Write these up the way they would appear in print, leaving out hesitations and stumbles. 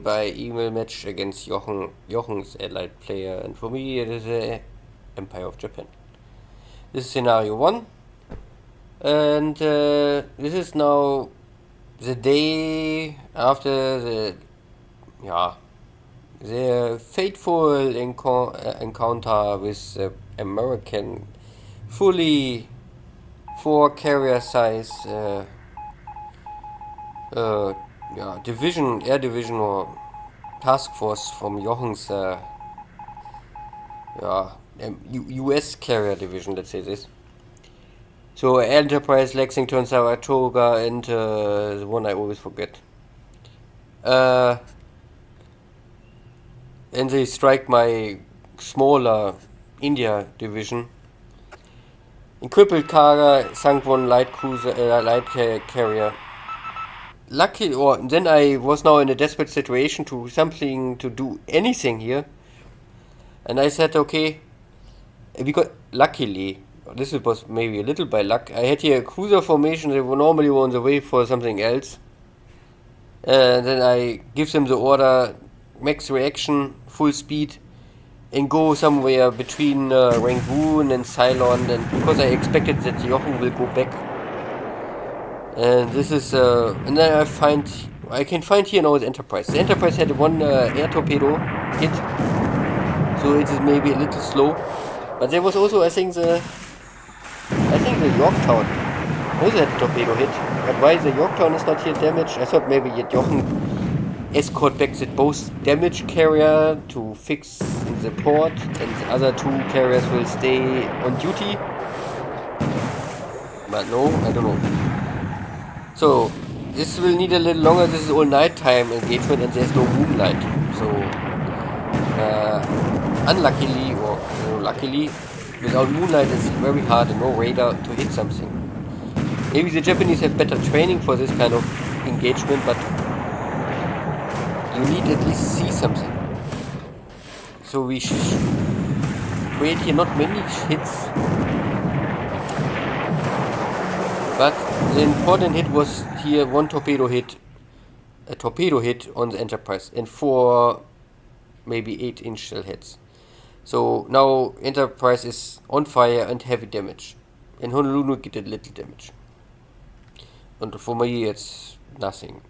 by email match against Jochen's allied player, and for me it is a Empire of Japan. This is scenario 1, and this is now the day after the fateful encounter with the American fully 4 carrier size air division or task force from Jochen's US carrier division, let's say this. So Enterprise, Lexington, Saratoga, and the one I always forget. And they strike my smaller India division. In crippled cargo, sunk 1 light cruiser, light carrier. Then I was now in a desperate situation to do anything here, and I said, okay, because luckily, this was maybe a little by luck, I had here a cruiser formation. They were normally on the way for something else, and then I give them the order, max reaction, full speed, and go somewhere between Rangoon and Ceylon, and because I expected that Jochen will go back. And this is, and then I can find here now the Enterprise. The Enterprise had 1 air torpedo hit, so it is maybe a little slow. But there was also, I think the Yorktown also had a torpedo hit. But why the Yorktown is not here damaged? I thought maybe Jochen escort back the both damaged carrier to fix in the port, and the other 2 carriers will stay on duty. But no, I don't know. So, this will need a little longer. This is all nighttime engagement and there's no moonlight. So, unluckily or luckily, without moonlight it's very hard and no radar to hit something. Maybe the Japanese have better training for this kind of engagement, but you need at least see something. So we create here not many hits. But the important hit was here 1 torpedo hit, a torpedo hit on the Enterprise, and 4 maybe 8-inch shell heads. So now Enterprise is on fire and heavy damage, and Honolulu get a little damage. And for me it's nothing.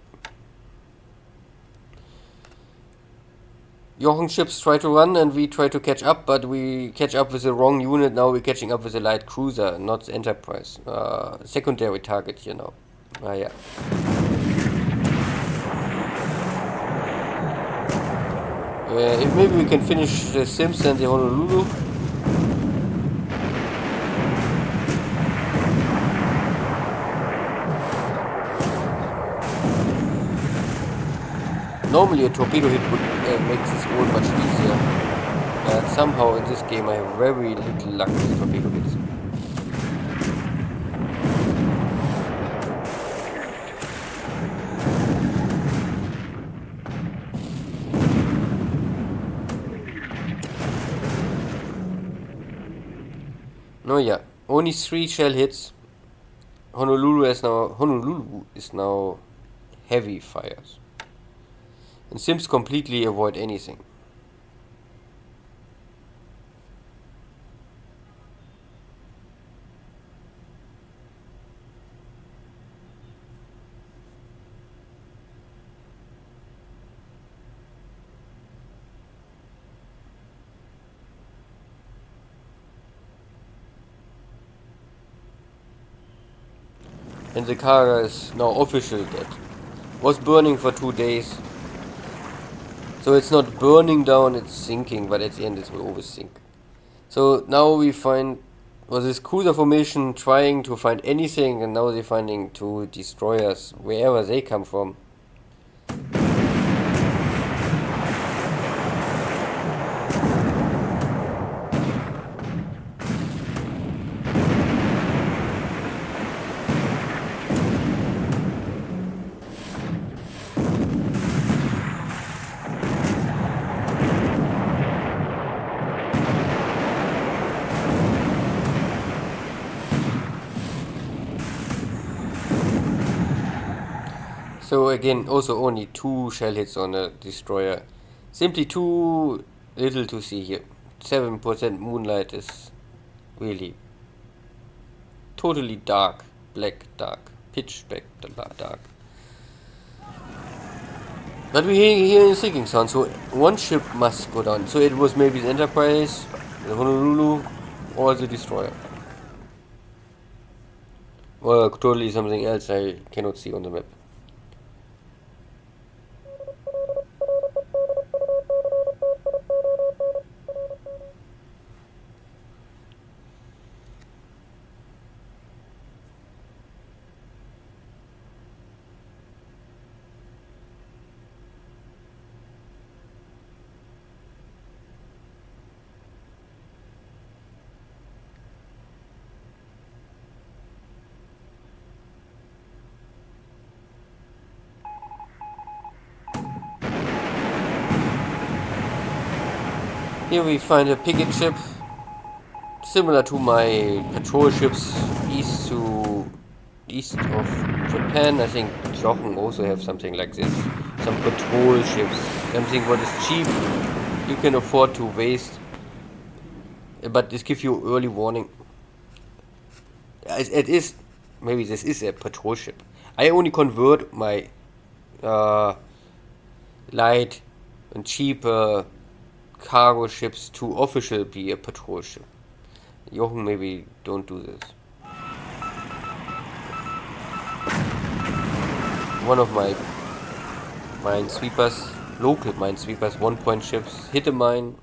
Jochen ships try to run and we try to catch up, but we catch up with the wrong unit. Now we're catching up with the light cruiser, not the Enterprise. Secondary target here now. Yeah. If maybe we can finish the Sims and the Honolulu. Normally a torpedo hit would make this all much easier, but somehow in this game I have very little luck with torpedo hits. No, yeah, only 3 shell hits. Honolulu is now heavy fires. And Sims completely avoid anything. And the car is now officially dead. Was burning for 2 days. So it's not burning down, it's sinking, but at the end it will always sink. So now we find this cruiser formation trying to find anything, and now they're finding 2 destroyers wherever they come from. So again, also only 2 shell hits on a destroyer. Simply too little to see here. 7% moonlight is really totally dark, black dark, pitch black dark. But we hear in sinking sound, so one ship must go down. So it was maybe the Enterprise, the Honolulu, or the destroyer. Or totally something else I cannot see on the map. Here we find a picket ship, similar to my patrol ships east of Japan. I think Jochen also have something like this. Some patrol ships, something what is cheap, you can afford to waste, but this gives you early warning. It is, maybe this is a patrol ship. I only convert my light and cheap cargo ships to official be a patrol ship. Jochen maybe don't do this. One of my minesweepers, local minesweepers, 1-point ships, hit a mine.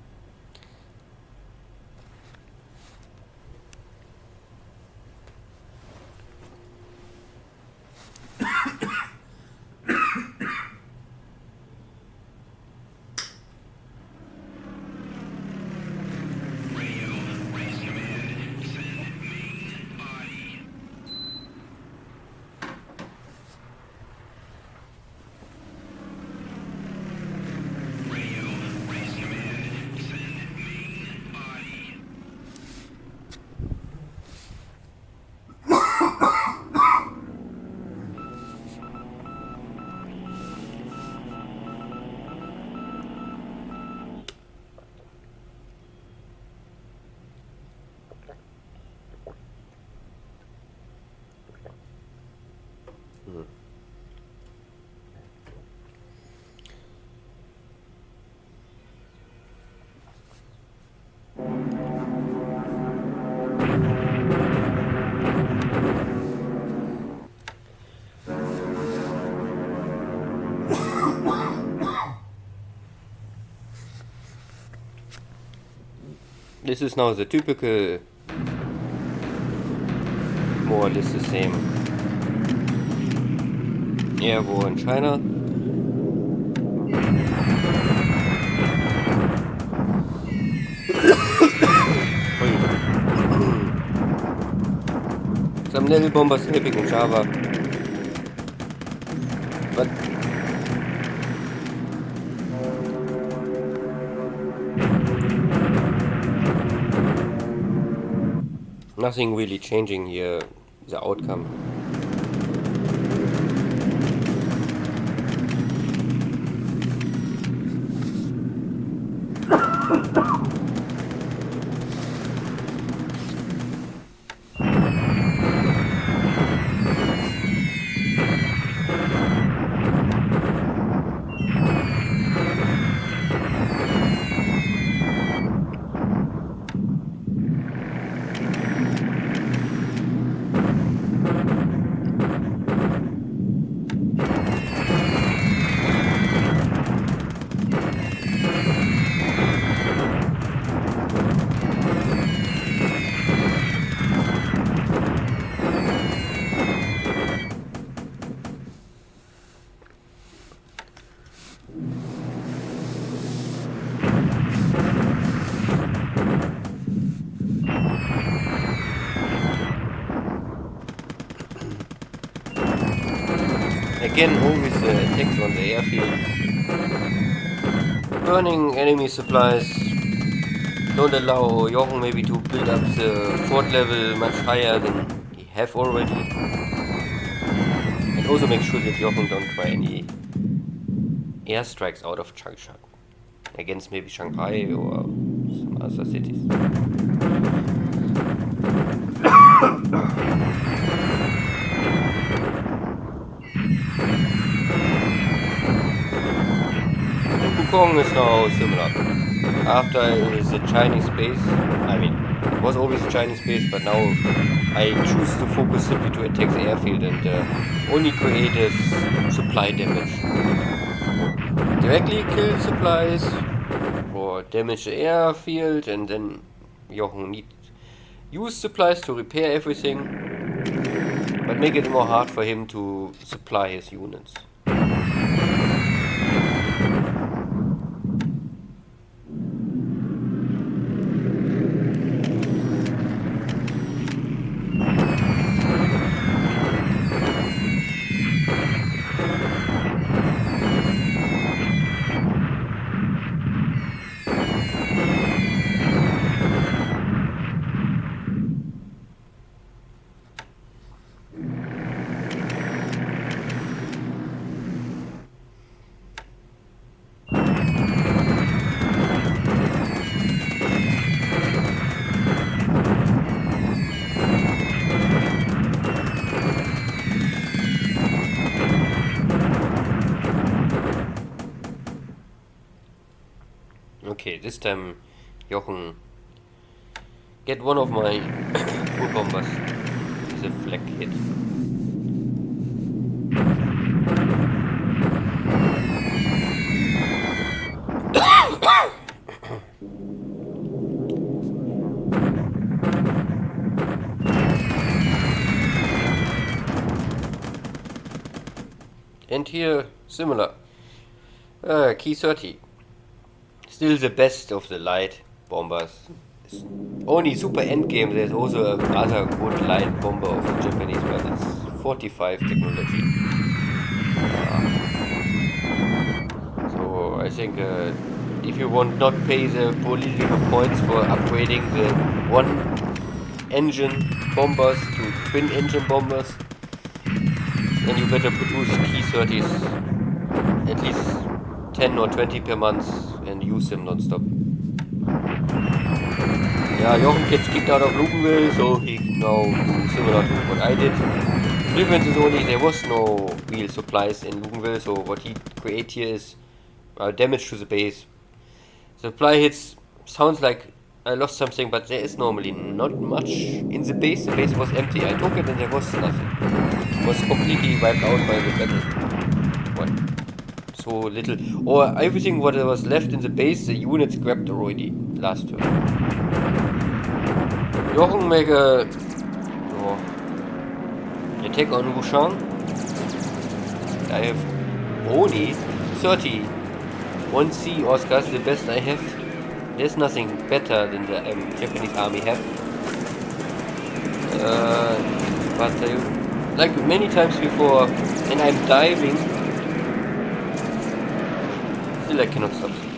This is now the typical, more or less the same air war in China. Some level bombers helping in Java, but nothing really changing here, the outcome. Again, always attacks on the airfield. Burning enemy supplies. Don't allow Jochen maybe to build up the fort level much higher than he have already. And also make sure that Jochen don't try any airstrikes out of Changsha against maybe Shanghai or some other cities. And Pukong is now similar. After it is a Chinese base, I mean, it was always a Chinese base, but now I choose to focus simply to attack the airfield and only create a supply damage. Directly kill supplies or damage the airfield, and then Jochen needs use supplies to repair everything, but make it more hard for him to supply his units. Okay, this time Jochen get one of my poor bombers with a flak hit. And here, similar. Key 30. Still the best of the light bombers. It's only super endgame, there's also a rather good light bomber of the Japanese, but it's 45 technology. So I think if you want not pay the political points for upgrading the one engine bombers to twin engine bombers, then you better produce key 30s at least 10 or 20 per month and use them non-stop. Yeah, Jochen gets kicked out of Luganville, so he now do similar to what I did. The difference is only there was no real supplies in Luganville, so what he create here is damage to the base. Supply hits sounds like I lost something, but there is normally not much in the base. The base was empty. I took it and there was nothing. It was completely wiped out by the battle. What? So little, or everything what was left in the base, the units grabbed already last turn. Jochen make a attack on Wushan. I have only 30 1C Oscars, the best I have. There's nothing better than the Japanese army have. But like many times before, and I'm diving. Still I cannot stop them.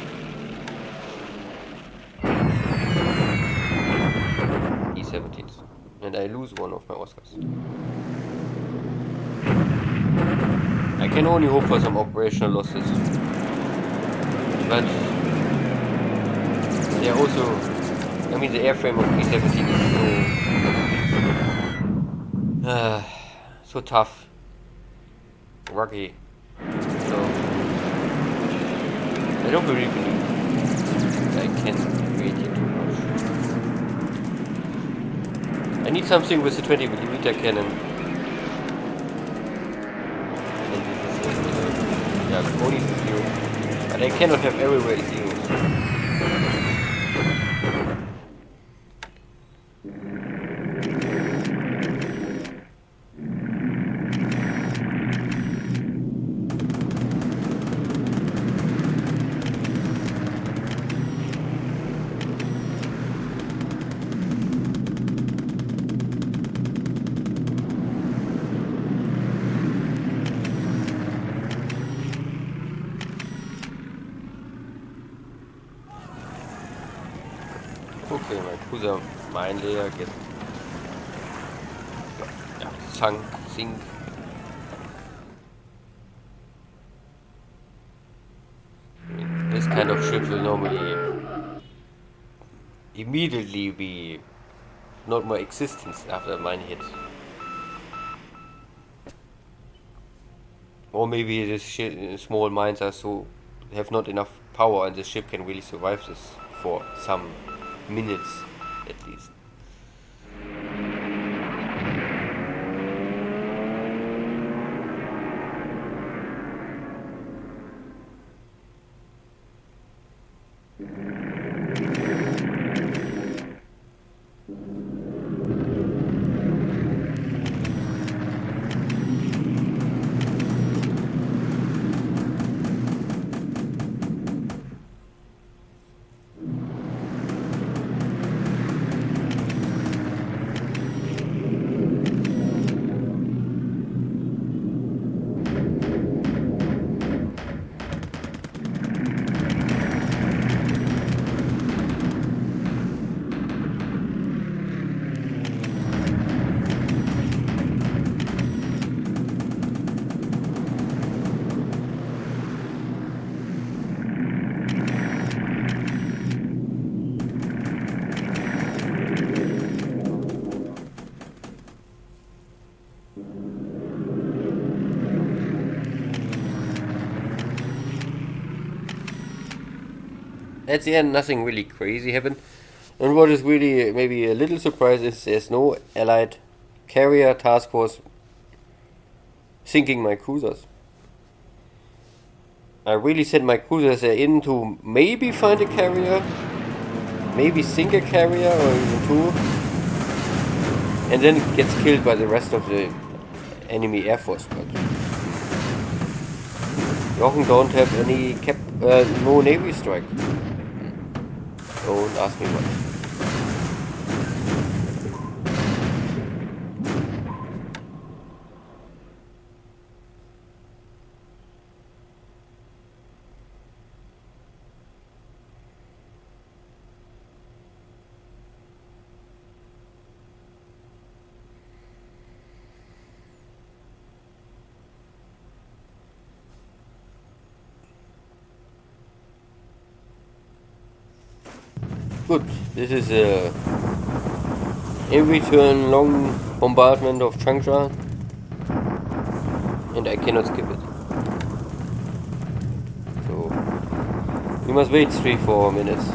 E17s. And I lose one of my Oscars. I can only hope for some operational losses. But they are also, I mean the airframe of E17 is so tough. Rocky. So I don't really believe I can create it too much. I need something with a 20mm cannon. And this is yeah, only 0. But I cannot have everywhere zeros. Okay, my cruiser mine layer sink. kind of ship will normally immediately be not more existence after a mine hit. Or maybe the small mines are so have not enough power and the ship can really survive this for some minutes at least. At the end, nothing really crazy happened. And what is really maybe a little surprise is there's no Allied carrier task force sinking my cruisers. I really sent my cruisers there in to maybe find a carrier, maybe sink a carrier or even two, and then it gets killed by the rest of the enemy air force. But Jochen don't have any no navy strike. Don't ask me what. Good, this is a in-return long bombardment of Changsha, and I cannot skip it. So, we must wait 3-4 minutes.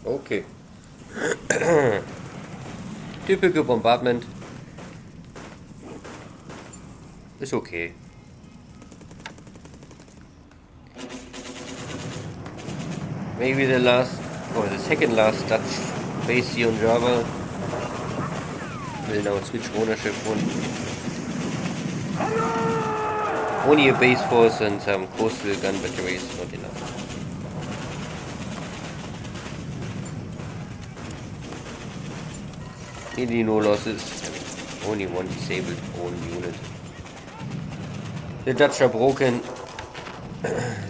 Okay. Typical bombardment. It's okay. Maybe the last or the second last Dutch base here on Java will now switch ownership. Only a base force and some coastal gun batteries, not enough. Nearly no losses. Only one disabled own unit. The Dutch are broken.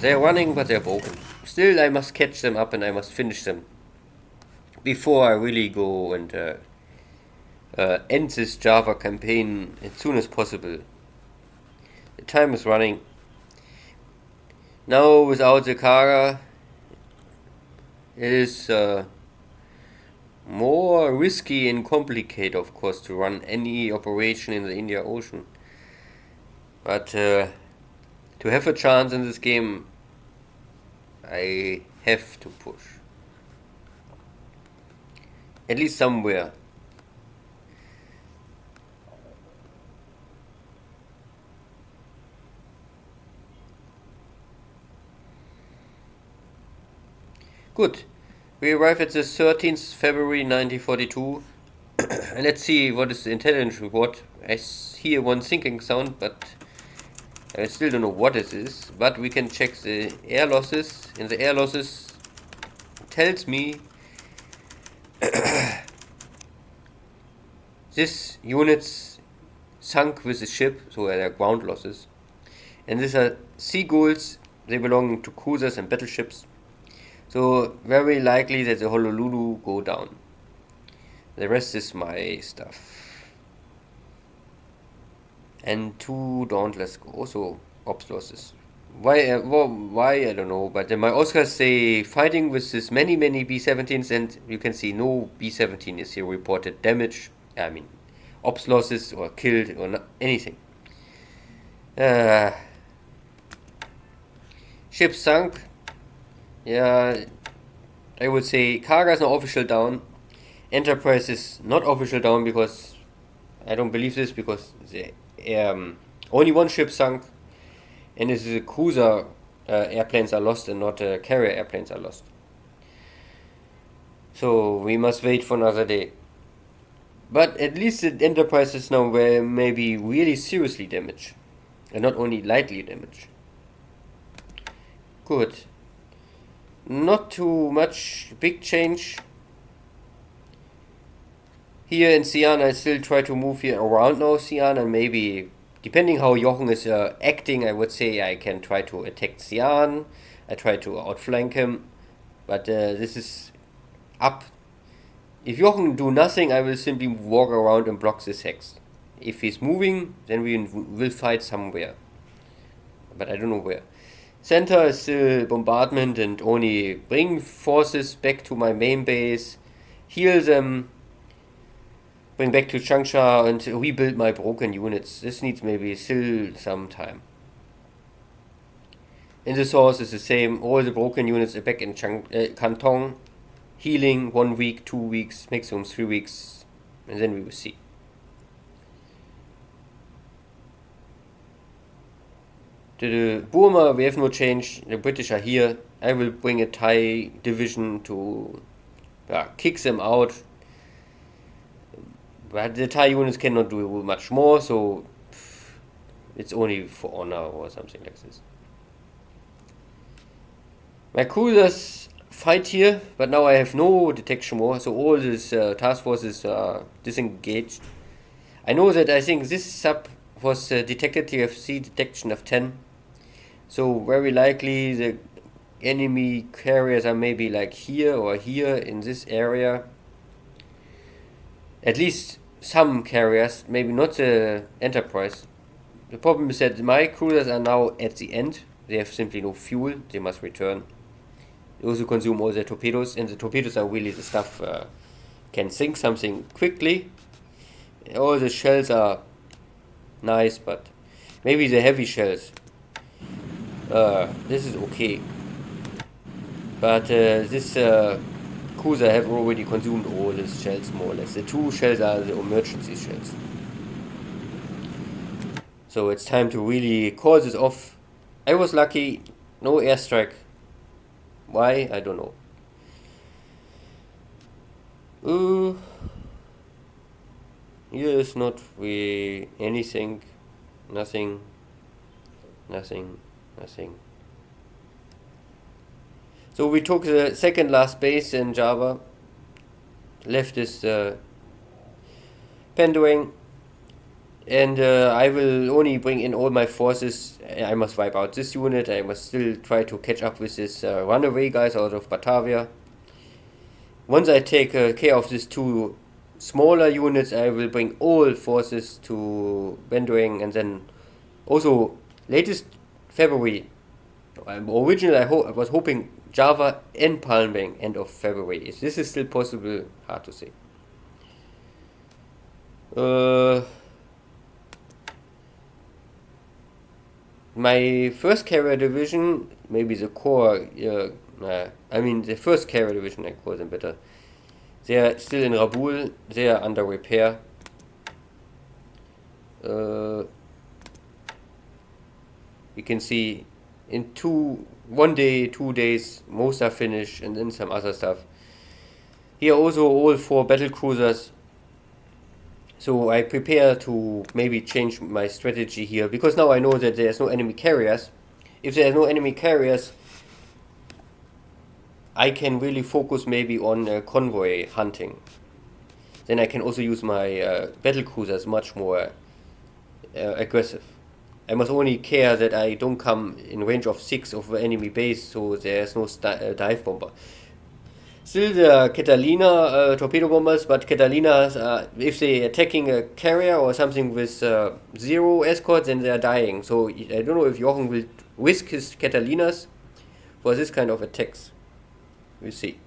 They're running, but they're broken. Still, I must catch them up and I must finish them before I really go and end this Java campaign as soon as possible. The time is running. Now, without the Kara, it is more risky and complicated, of course, to run any operation in the Indian Ocean. But to have a chance in this game, I have to push. At least somewhere. Good. We arrive at the 13th February 1942. And let's see what is the intelligence report. I hear one sinking sound, but I still don't know what it is. But we can check the air losses. And the air losses tells me this units sunk with the ship, so there are ground losses. And these are seagulls. They belong to cruisers and battleships. So very likely that the Honolulu go down. The rest is my stuff. And 2 Dauntless go. Also ops losses. Why I don't know. But my Oscars say fighting with this many B-17s, and you can see no B-17 is here reported damage. I mean, ops losses or killed or not, anything. Ship sunk. Yeah, I would say Kaga is not official down. Enterprise is not official down because I don't believe this, because the only one ship sunk, and this is a cruiser airplanes are lost and not carrier airplanes are lost. So we must wait for another day. But at least the Enterprise is now maybe really seriously damaged and not only lightly damaged. Good. Not too much big change. Here in Xi'an, I still try to move here around now Xi'an, and maybe, depending how Jochen is acting, I would say I can try to attack Xi'an. I try to outflank him, but this is up. If Jochen do nothing, I will simply walk around and block this hex. If he's moving, then we will fight somewhere, but I don't know where. Center is still bombardment and only bring forces back to my main base, heal them, bring back to Changsha and rebuild my broken units. This needs maybe still some time. In the source is the same. All the broken units are back in Kantong. Healing 1 week, 2 weeks, maximum 3 weeks, and then we will see. The Burma, we have no change. The British are here. I will bring a Thai division to kick them out. But the Thai units cannot do much more, so it's only for honor or something like this. My cruisers fight here, but now I have no detection more, so all these task forces are disengaged. I know that I think this sub was detected TFC detection of 10. So very likely the enemy carriers are maybe like here or here in this area. At least some carriers, maybe not the Enterprise. The problem is that my cruisers are now at the end. They have simply no fuel. They must return. They also consume all their torpedoes, and the torpedoes are really the stuff can sink something quickly. All the shells are nice, but maybe the heavy shells. This is okay, but this cruiser have already consumed all his shells more or less. The 2 shells are the emergency shells. So it's time to really call this off. I was lucky, no airstrike. Why? I don't know. Here is not really anything. Nothing. So we took the second last base in Java. Left is Penduing. And I will only bring in all my forces. I must wipe out this unit. I must still try to catch up with this runaway guys out of Batavia. Once I take care of these 2 smaller units, I will bring all forces to Penduing, and then also latest February. Originally I was hoping Java and Palmbang end of February. If this is still possible, hard to say. My first carrier division, maybe the core, I mean the first carrier division, I call them better. They are still in Rabaul, they are under repair. You can see in 1 day, 2 days, most are finished, and then some other stuff. Here also all 4 battle cruisers. So I prepare to maybe change my strategy here, because now I know that there's no enemy carriers. If there's no enemy carriers, I can really focus maybe on convoy hunting. Then I can also use my battle cruisers much more aggressive. I must only care that I don't come in range of 6 of the enemy base, so there's no dive bomber. Still the Catalina torpedo bombers, but Catalinas, if they attacking a carrier or something with 0 escort, then they are dying. So I don't know if Jochen will risk his Catalinas for this kind of attacks. We'll see.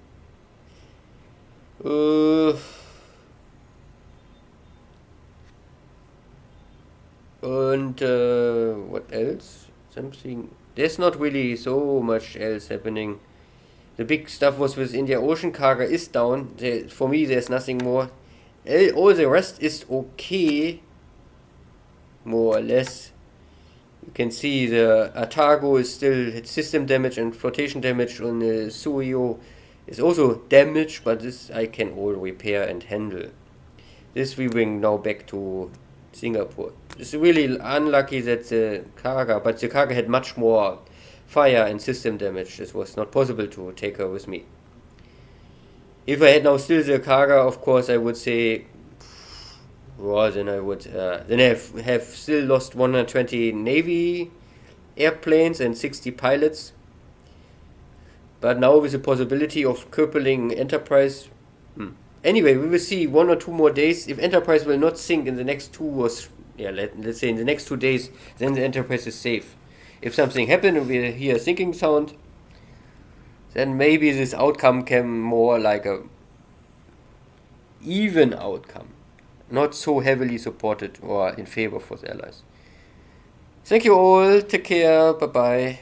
And what else? Something. There's not really so much else happening. The big stuff was with India Ocean. Cargo is down. For me, there's nothing more. All the rest is okay, more or less. You can see the Atago is still system damage and flotation damage on the Suyo is also damaged, but this I can all repair and handle. This we bring now back to Singapore. It's really unlucky that the Kaga had much more fire and system damage. This was not possible to take her with me. If I had now still the Kaga, of course I would say, well, then I would then I have still lost 120 Navy airplanes and 60 pilots. But now with the possibility of crippling Enterprise. Anyway, we will see 1 or 2 more days. If Enterprise will not sink in the next 2 or let's say in the next 2 days, then the Enterprise is safe. If something happened and we hear a sinking sound, then maybe this outcome can more like a even outcome, not so heavily supported or in favor for the Allies. Thank you all, take care, bye bye.